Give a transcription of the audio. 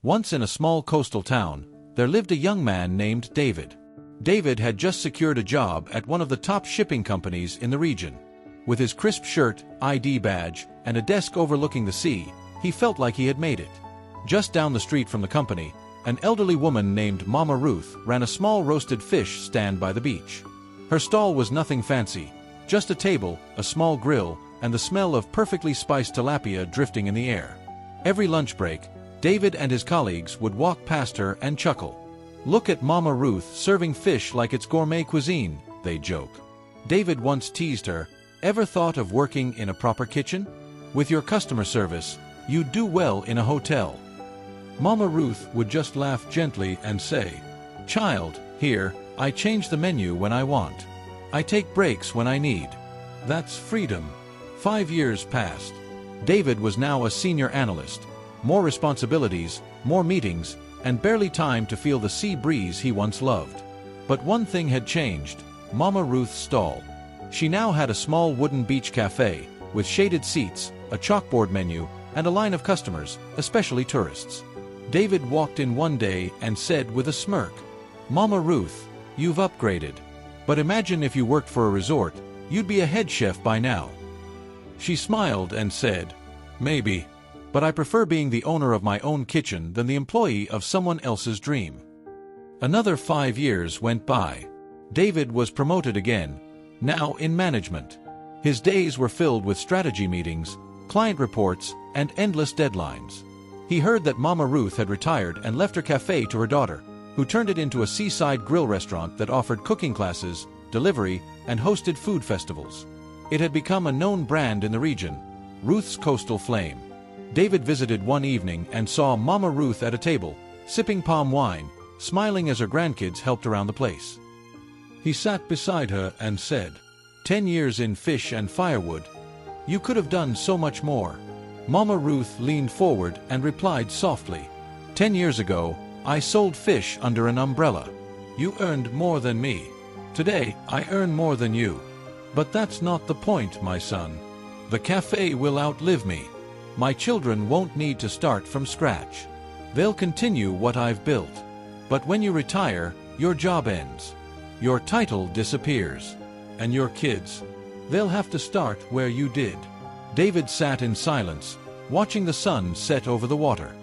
Once in a small coastal town, there lived a young man named David. David had just secured a job at one of the top shipping companies in the region. With his crisp shirt, ID badge, and a desk overlooking the sea, he felt like he had made it. Just down the street from the company, an elderly woman named Mama Ruth ran a small roasted fish stand by the beach. Her stall was nothing fancy, just a table, a small grill, and the smell of perfectly spiced tilapia drifting in the air. Every lunch break, David and his colleagues would walk past her and chuckle. "Look at Mama Ruth serving fish like it's gourmet cuisine," they joke. David once teased her, "Ever thought of working in a proper kitchen? With your customer service, you'd do well in a hotel." Mama Ruth would just laugh gently and say, "Child, here, I change the menu when I want. I take breaks when I need. That's freedom." 5 years passed. David was now a senior analyst. More responsibilities, more meetings, and barely time to feel the sea breeze he once loved. But one thing had changed: Mama Ruth's stall. She now had a small wooden beach cafe, with shaded seats, a chalkboard menu, and a line of customers, especially tourists. David walked in one day and said with a smirk, "Mama Ruth, you've upgraded. But imagine if you worked for a resort, you'd be a head chef by now." She smiled and said, "Maybe. But I prefer being the owner of my own kitchen than the employee of someone else's dream." Another 5 years went by. David was promoted again, now in management. His days were filled with strategy meetings, client reports, and endless deadlines. He heard that Mama Ruth had retired and left her cafe to her daughter, who turned it into a seaside grill restaurant that offered cooking classes, delivery, and hosted food festivals. It had become a known brand in the region, Ruth's Coastal Flame. David visited one evening and saw Mama Ruth at a table, sipping palm wine, smiling as her grandkids helped around the place. He sat beside her and said, "10 years in fish and firewood. You could have done so much more." Mama Ruth leaned forward and replied softly, "10 years ago, I sold fish under an umbrella. You earned more than me. Today, I earn more than you. But that's not the point, my son. The cafe will outlive me. My children won't need to start from scratch. They'll continue what I've built. But when you retire, your job ends. Your title disappears. And your kids, they'll have to start where you did." David sat in silence, watching the sun set over the water.